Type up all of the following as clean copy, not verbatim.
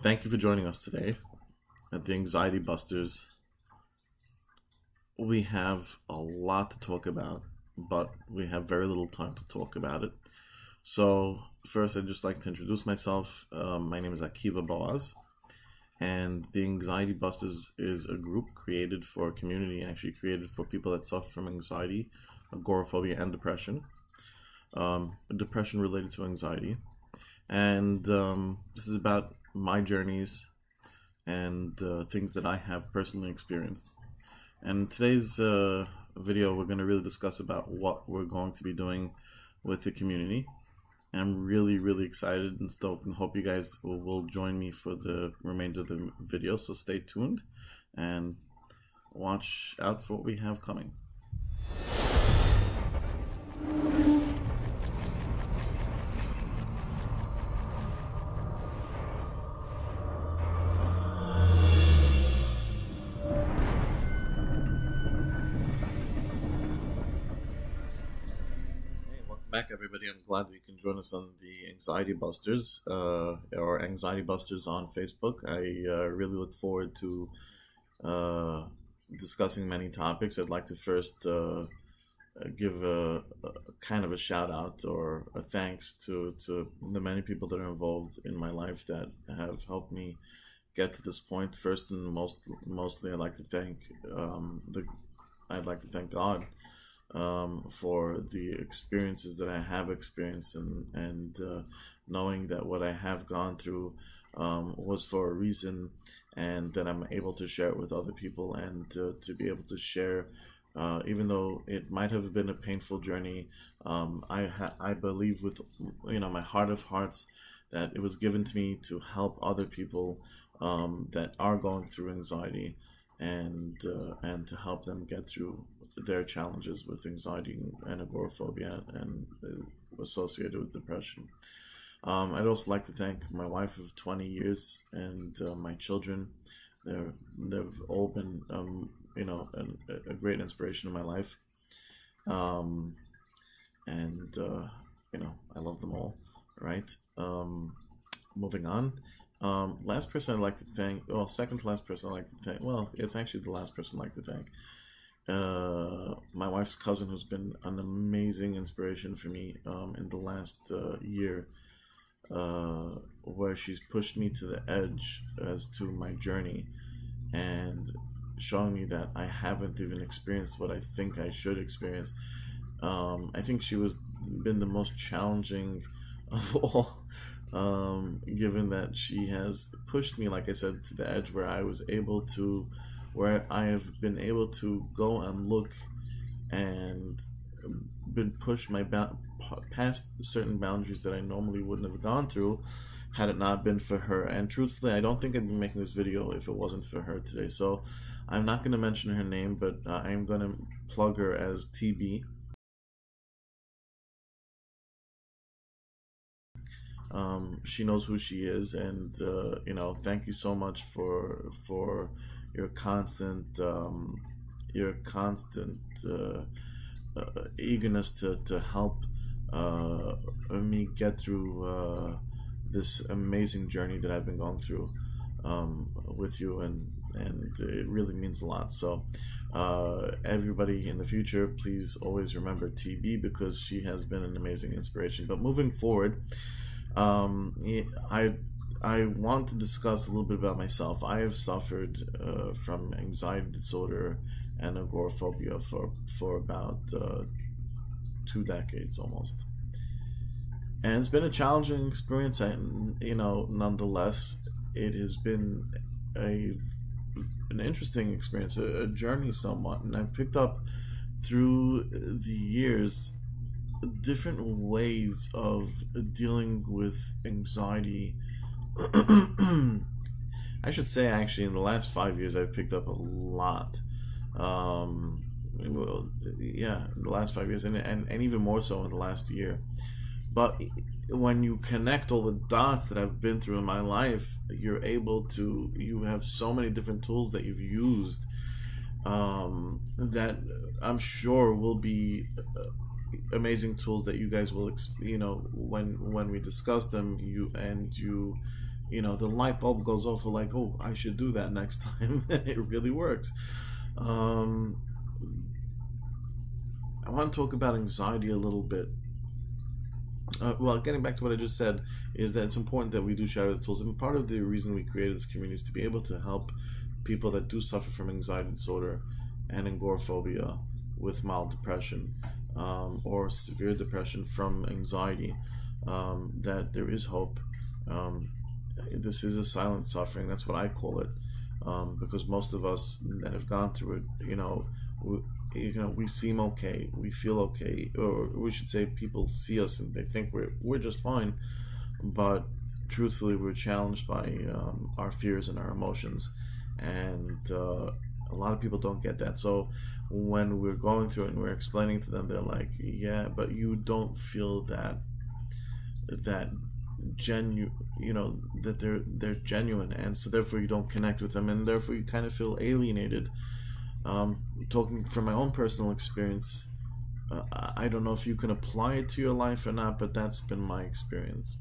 Thank you for joining us today at the Anxiety Busters. We have a lot to talk about, but we have very little time to talk about it. So first, I'd just like to introduce myself. My name is Akiva Boaz, and the Anxiety Busters is a group created for a community, actually created for people that suffer from anxiety, agoraphobia, and depression. Depression related to anxiety. And this is about my journeys and things that I have personally experienced. And today's video, we're going to really discuss about what we're going to be doing with the community. I'm really excited and stoked, and hope you guys will join me for the remainder of the video. So stay tuned and watch out for what we have coming. Back, everybody. I'm glad that you can join us on the Anxiety Busters or Anxiety Busters on Facebook. I really look forward to discussing many topics. I'd like to first give a kind of a shout out or a thanks to the many people that are involved in my life that have helped me get to this point. First and mostly, I'd like to thank God for the experiences that I have experienced, and knowing that what I have gone through was for a reason, and that I'm able to share it with other people, and to be able to share, even though it might have been a painful journey, I believe with my heart of hearts that it was given to me to help other people that are going through anxiety, and to help them get through their challenges with anxiety and agoraphobia and associated with depression. I'd also like to thank my wife of 20 years and my children. They've all been a great inspiration in my life, and I love them all. Right. Moving on. Last person I'd like to thank, well, second to last person I'd like to thank, well, it's actually the last person I'd like to thank. My wife's cousin, who's been an amazing inspiration for me in the last year, where she's pushed me to the edge as to my journey and showing me that I haven't even experienced what I think I should experience. I think she was been the most challenging of all, given that she has pushed me, like I said, to the edge where I have been able to go and look and been pushed past certain boundaries that I normally wouldn't have gone through had it not been for her. And truthfully, I don't think I'd be making this video if it wasn't for her today. So I'm not going to mention her name, but I'm going to plug her as TB. She knows who she is, and thank you so much for your constant eagerness to help me get through this amazing journey that I've been going through with you, and it really means a lot. So everybody in the future, please always remember TB, because she has been an amazing inspiration. But moving forward, I want to discuss a little bit about myself. I have suffered from anxiety disorder and agoraphobia for about 2 decades almost, and it's been a challenging experience. Nonetheless, it has been an interesting experience, a journey somewhat, and I've picked up through the years different ways of dealing with anxiety. I should say, actually, in the last 5 years, I've picked up a lot. In the last 5 years, and even more so in the last year. But when you connect all the dots that I've been through in my life, you have so many different tools that you've used that I'm sure will be amazing tools that you guys will, when we discuss them, you the light bulb goes off, for like, oh, I should do that next time. It really works. um, I want to talk about anxiety a little bit. Well, getting back to what I just said, is that it's important that we do share the tools. And part of the reason we created this community is to be able to help people that do suffer from anxiety disorder and agoraphobia with mild depression, or severe depression from anxiety, that there is hope. This is a silent suffering. That's what I call it, because most of us that have gone through it, we seem okay, we feel okay, or we should say people see us and they think we're just fine, but truthfully we're challenged by our fears and our emotions, and a lot of people don't get that. So when we're going through it and we're explaining to them, they're like, yeah, but you don't feel that that they're genuine, and so therefore you don't connect with them, and therefore you kind of feel alienated. Talking from my own personal experience, I don't know if you can apply it to your life or not, but that's been my experience.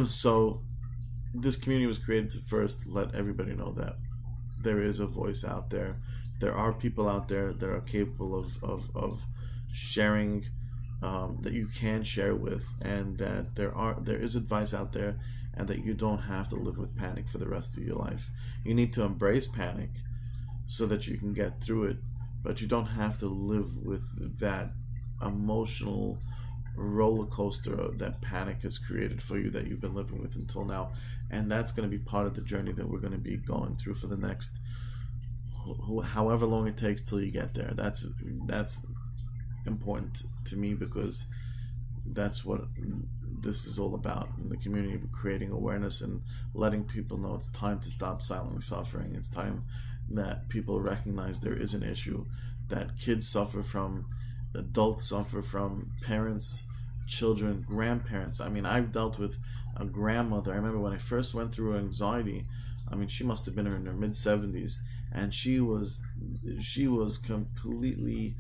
So this community was created to first let everybody know that there is a voice out there. There are people out there that are capable of sharing, that you can share with, and that there is advice out there, and that you don't have to live with panic for the rest of your life. You need to embrace panic so that you can get through it, but you don't have to live with that emotional roller coaster that panic has created for you, that you've been living with until now. And that's going to be part of the journey that we're going to be going through for the next however long it takes till you get there. That's important to me, because that's what this is all about in the community, creating awareness and letting people know it's time to stop silently suffering. It's time that people recognize there is an issue that kids suffer from, adults suffer from, parents, children, grandparents. I mean, I've dealt with a grandmother. I remember when I first went through anxiety, I mean, she must have been in her mid-70s, and she was completely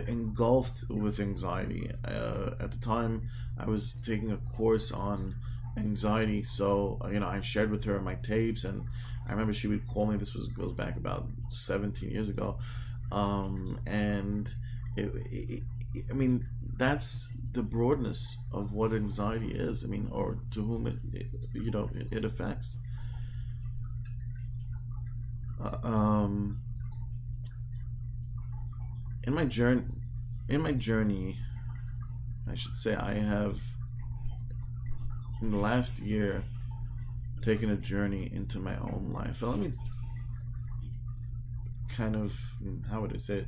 engulfed with anxiety. At the time, I was taking a course on anxiety, so I shared with her my tapes, and I remember she would call me. This goes back about 17 years ago, and I mean, that's the broadness of what anxiety is. I mean, or to whom it affects. In my journey, I should say, I have, in the last year, taken a journey into my own life. And let me kind of, how would I say it?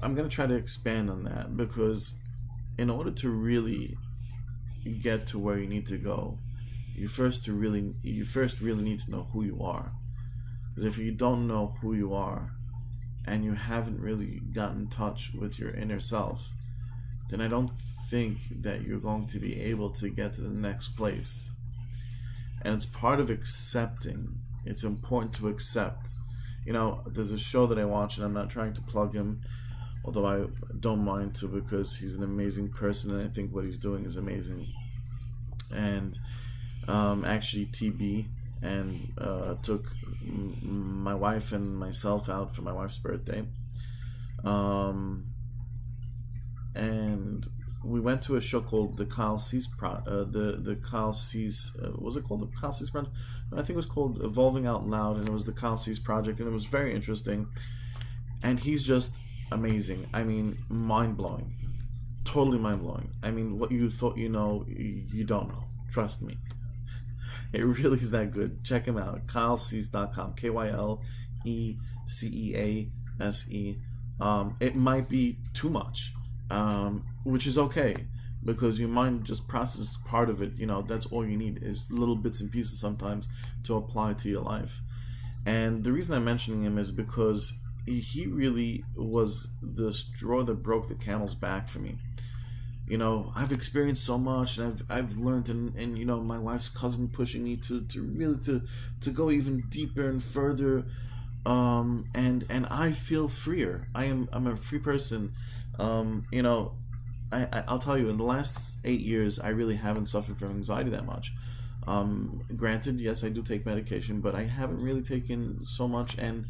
I'm going to try to expand on that, because in order to really get to where you need to go, you first really need to know who you are. Because if you don't know who you are, and you haven't really gotten in touch with your inner self, then I don't think that you're going to be able to get to the next place. And it's part of accepting. It's important to accept. There's a show that I watch, and I'm not trying to plug him, although I don't mind to, because he's an amazing person, and I think what he's doing is amazing. And actually, TB and took my wife and myself out for my wife's birthday, and we went to a show called the Kyle Cease the Kyle Cease was it called the Kyle Cease Project? I think it was called Evolving Out Loud, and it was the Kyle Cease Project, and it was very interesting. And he's just amazing. I mean, mind-blowing, totally mind-blowing. I mean, what you thought you don't know. Trust me. It really is that good. Check him out. KyleCease.com. KYLECEASE. It might be too much, which is okay, because your mind just processes part of it. That's all you need, is little bits and pieces sometimes to apply to your life. And the reason I'm mentioning him is because he really was the straw that broke the camel's back for me. I've experienced so much, and I've learned, and my wife's cousin pushing me to really to go even deeper and further, and I feel freer. I'm a free person. I'll tell you, in the last 8 years, I really haven't suffered from anxiety that much. Granted, yes, I do take medication, but I haven't really taken so much, and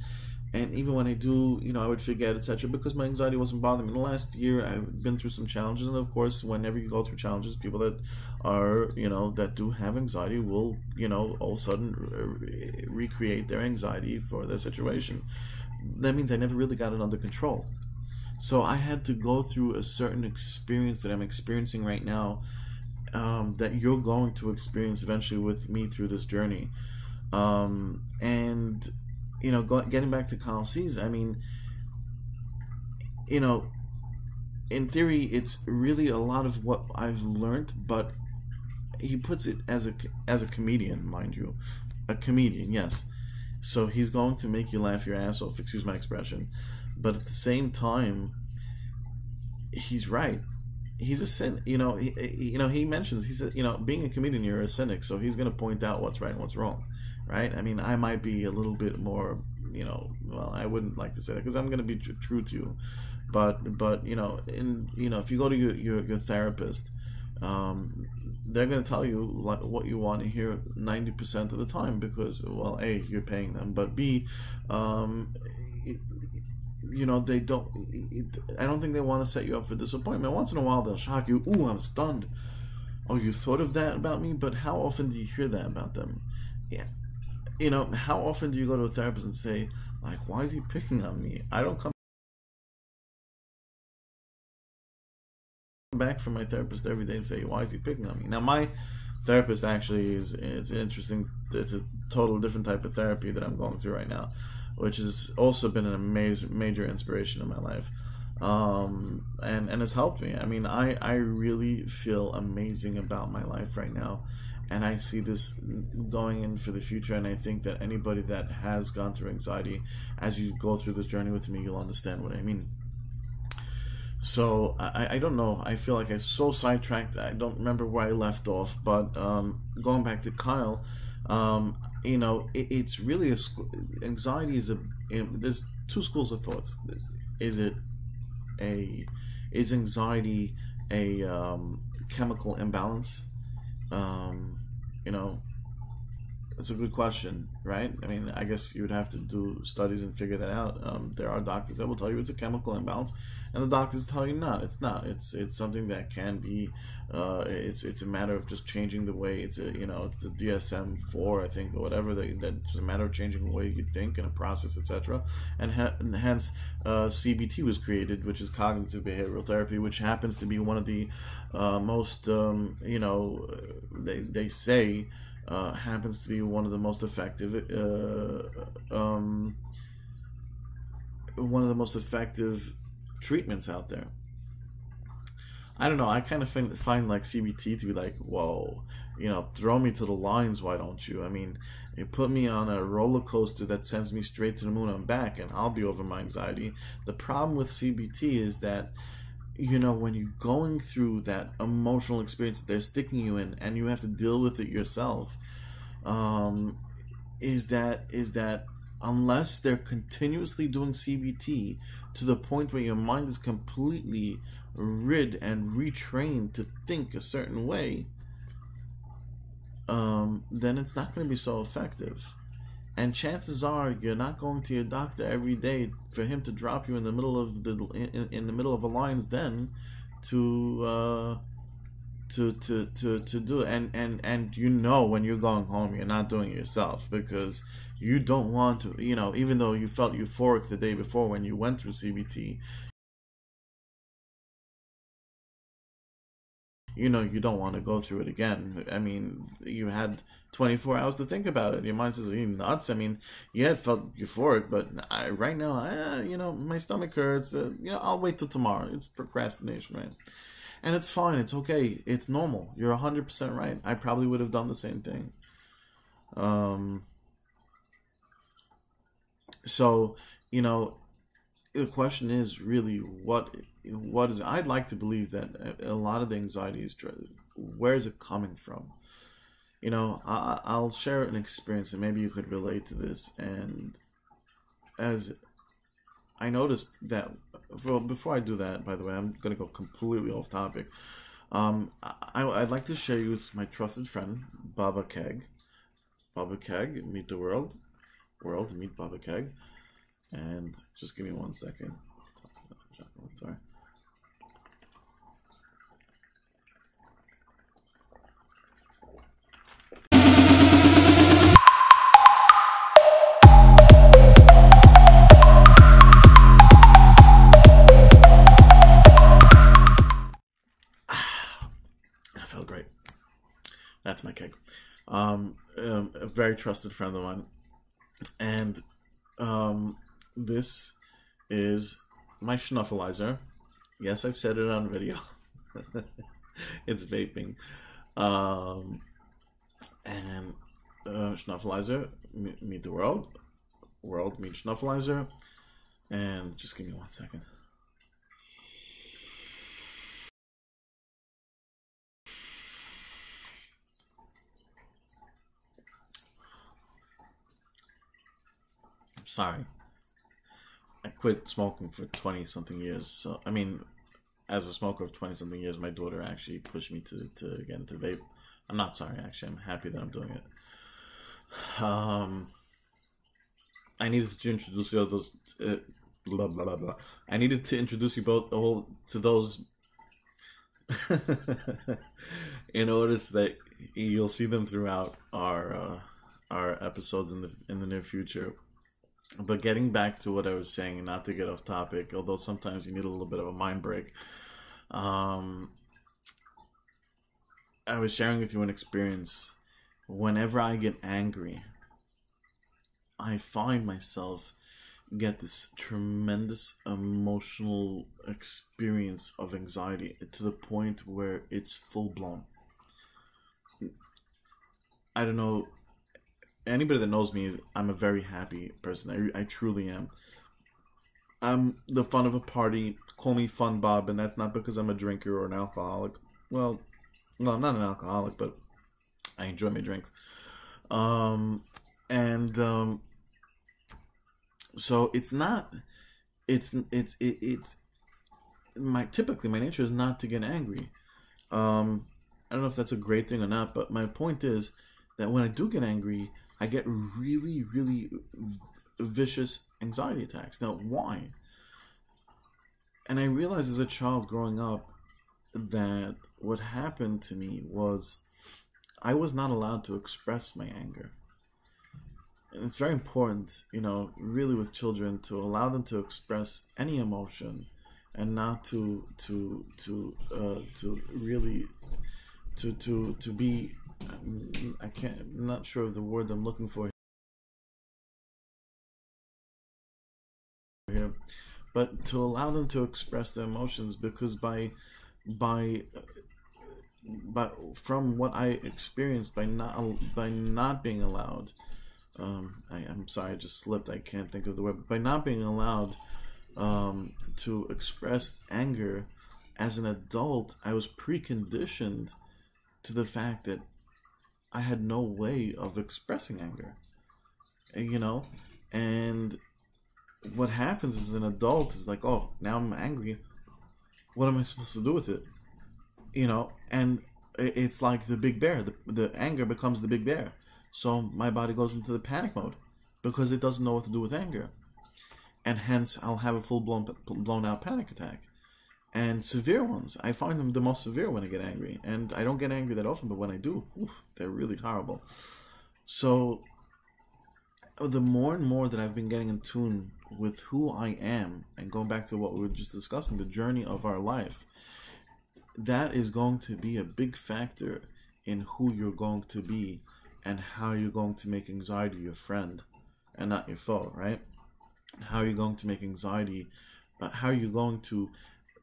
even when I do, I would forget, etc., because my anxiety wasn't bothering me. In the last year, I've been through some challenges, and of course, whenever you go through challenges, people that are, that do have anxiety will, all of a sudden recreate their anxiety for their situation. That means I never really got it under control. So I had to go through a certain experience that I'm experiencing right now, that you're going to experience eventually with me through this journey. And getting back to Kyle C's, I mean, in theory, it's really a lot of what I've learned, but he puts it as a comedian, mind you, a comedian, yes. So he's going to make you laugh your ass off, excuse my expression, but at the same time, he's right. He's a cynic. He mentions, he said, being a comedian, you're a cynic, so he's going to point out what's right and what's wrong, right? I mean, I might be a little bit more, well, I wouldn't like to say that because I'm going to be true to you, but if you go to your therapist, they're going to tell you what you want to hear 90% of the time because, well, A, you're paying them, but B, they don't. I don't think they want to set you up for disappointment. Once in a while, they'll shock you. Ooh, I'm stunned. Oh, you thought of that about me? But how often do you hear that about them? Yeah, how often do you go to a therapist and say, like, why is he picking on me? I don't come back from my therapist every day and say, why is he picking on me? Now, my therapist actually it's interesting. It's a total different type of therapy that I'm going through right now, which has also been an amazing major inspiration in my life, and has helped me. I mean, I really feel amazing about my life right now, and I see this going in for the future, and I think that anybody that has gone through anxiety, as you go through this journey with me, you'll understand what I mean. So I don't know. I feel like I so sidetracked. I don't remember where I left off. But going back to Kyle, it's really anxiety is there's two schools of thoughts. Is anxiety a chemical imbalance? You know, That's a good question, right? I mean, I guess you would have to do studies and figure that out. There are doctors that will tell you it's a chemical imbalance, and the doctors tell you not. It's not. It's something that can be. It's a matter of just changing the way. It's a DSM-4, I think, or whatever. That's just a matter of changing the way you think and a process, etc. And hence, CBT was created, which is cognitive behavioral therapy, which happens to be one of the most. They say. Happens to be one of the most effective treatments out there. I don't know. I kind of find like CBT to be like, whoa, throw me to the lions. Why don't you? I mean, it put me on a roller coaster that sends me straight to the moon and back, and I'll be over my anxiety. The problem with CBT is that when you're going through that emotional experience that they're sticking you in and you have to deal with it yourself, is that unless they're continuously doing CBT to the point where your mind is completely rid and retrained to think a certain way, then it's not going to be so effective. And chances are you're not going to your doctor every day for him to drop you in the middle of in the middle of a lion's den to do it. And when you're going home, you're not doing it yourself because you don't want to. Even though you felt euphoric the day before when you went through CBT, you don't want to go through it again. I mean, you had 24 hours to think about it. Your mind says, are you nuts? I mean, you had felt euphoric, but right now, my stomach hurts. I'll wait till tomorrow. It's procrastination, right? And it's fine. It's okay. It's normal. You're 100% right. I probably would have done the same thing. So, the question is really what is. I'd like to believe that a lot of the anxiety is where is it coming from? I'll share an experience and maybe you could relate to this. And as I noticed that before I do that, by the way, I'm gonna go completely off topic. I'd like to share you with my trusted friend Baba Keg. Baba Keg, meet the world. World, meet Baba Keg. And just give me 1 second. Sorry. That felt great. That's my keg. A very trusted friend of mine. And this is my schnuffleizer. Yes, I've said it on video. It's vaping. And schnuffleizer, meet the world. World, meet schnuffleizer. And just give me 1 second. Sorry. I quit smoking for 20 something years. So, I mean, as a smoker of 20 something years, my daughter actually pushed me to get into vape. I'm not sorry, actually. I'm happy that I'm doing it. I needed to introduce you those. Blah, blah, blah. I needed to introduce you both all to those in order so that you'll see them throughout our episodes in the near future. But getting back to what I was saying, not to get off topic, although sometimes you need a little bit of a mind break. I was sharing with you an experience. Whenever I get angry, I find myself get this tremendous emotional experience of anxiety to the point where it's full blown. I don't know. Anybody that knows me, I'm a very happy person. I truly am. I'm the fun of a party. Call me Fun Bob, and that's not because I'm a drinker or an alcoholic. Well, I'm not an alcoholic, but I enjoy my drinks. So it's not. It's typically my nature is not to get angry. I don't know if that's a great thing or not, but my point is that when I do get angry, I get really, really vicious anxiety attacks. Now, why? And I realized as a child growing up that what happened to me was I was not allowed to express my anger. And it's very important, really with children to allow them to express any emotion and not to really be. I'm not sure of the word I'm looking for here, but to allow them to express their emotions, because by from what I experienced by not being allowed, I'm sorry, I just slipped. I can't think of the word. By not being allowed to express anger as an adult, I was preconditioned to the fact that I had no way of expressing anger, and what happens as an adult is like, oh, now I'm angry. What am I supposed to do with it? And it's like the big bear. The anger becomes the big bear. So my body goes into the panic mode because it doesn't know what to do with anger, and hence I'll have a full blown out panic attack. And severe ones, I find them the most severe when I get angry. And I don't get angry that often, but when I do, they're really horrible. So the more and more that I've been getting in tune with who I am, and going back to what we were just discussing, the journey of our life, that is going to be a big factor in who you're going to be and how you're going to make anxiety your friend and not your foe, right? How are you going to make anxiety, how are you going to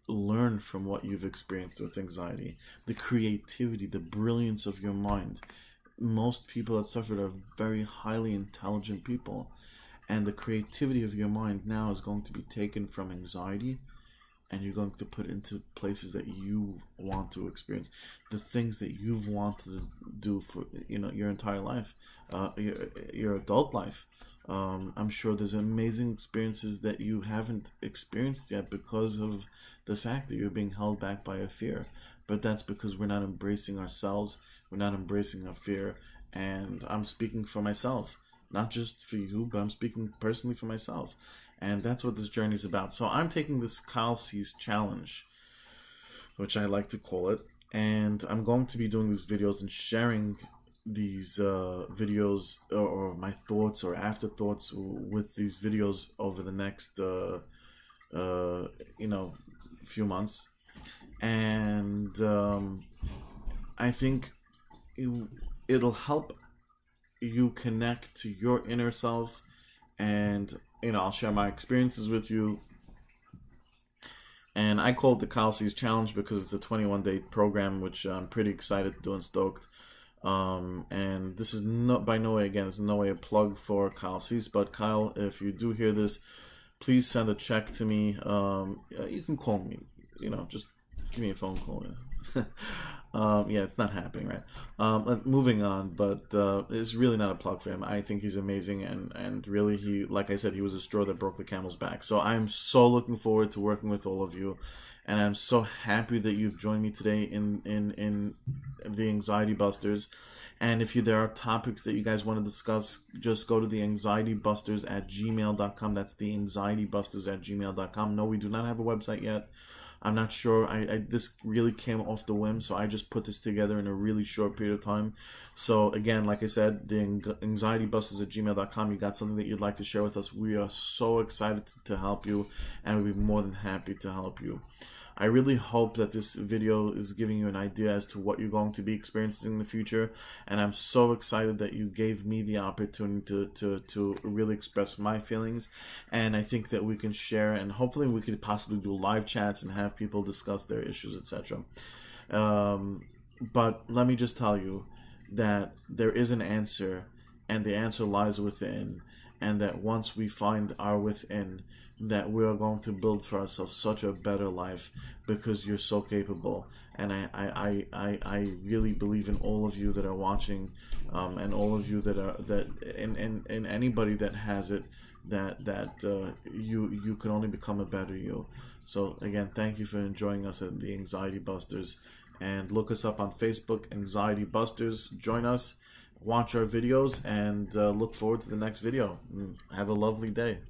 learn from what you've experienced with anxiety, the creativity, the brilliance of your mind. Most people that suffered are very highly intelligent people, and the creativity of your mind now is going to be taken from anxiety, and you're going to put into places that you want to experience, the things that you've wanted to do for your entire life, your adult life. I'm sure there's amazing experiences that you haven't experienced yet because of the fact that you're being held back by a fear. But that's because we're not embracing ourselves, we're not embracing our fear. And I'm speaking for myself, not just for you, but I'm speaking personally for myself. And that's what this journey is about. So I'm taking this Kyle C's challenge, which I like to call it, and I'm going to be doing these videos and sharing these videos, or my thoughts or afterthoughts with these videos over the next few months. And I think it'll help you connect to your inner self. And I'll share my experiences with you. And I call it the Kyle C's Challenge because it's a 21-day program, which I'm pretty excited to do and stoked. And this is by no way, again, this is no way a plug for Kyle C's, but Kyle, if you do hear this, please send a check to me. You can call me, just give me a phone call. Yeah, it's not happening, right? Moving on, but it's really not a plug for him. I think he's amazing, and really, he, like I said, he was a straw that broke the camel's back. So I'm so looking forward to working with all of you, and I'm so happy that you've joined me today in the Anxiety Busters. And if there are topics that you guys want to discuss, just go to the anxietybusters@gmail.com. That's the anxietybusters@gmail.com. No, we do not have a website yet. I'm not sure. This really came off the whim, so I just put this together in a really short period of time. So again, like I said, the anxietybusters@gmail.com. You got something that you'd like to share with us? We are so excited to help you, and we'd be more than happy to help you. I really hope that this video is giving you an idea as to what you're going to be experiencing in the future, and I'm so excited that you gave me the opportunity to really express my feelings. And I think that we can share, and hopefully we could possibly do live chats and have people discuss their issues, etc. But let me just tell you that there is an answer, and the answer lies within, and that once we find our within, that we are going to build for ourselves such a better life, because you're so capable. And I really believe in all of you that are watching, and all of you and anybody that has it, that you can only become a better you. So again, thank you for joining us at the Anxiety Busters, and look us up on Facebook, Anxiety Busters. Join us, watch our videos, and look forward to the next video. Have a lovely day.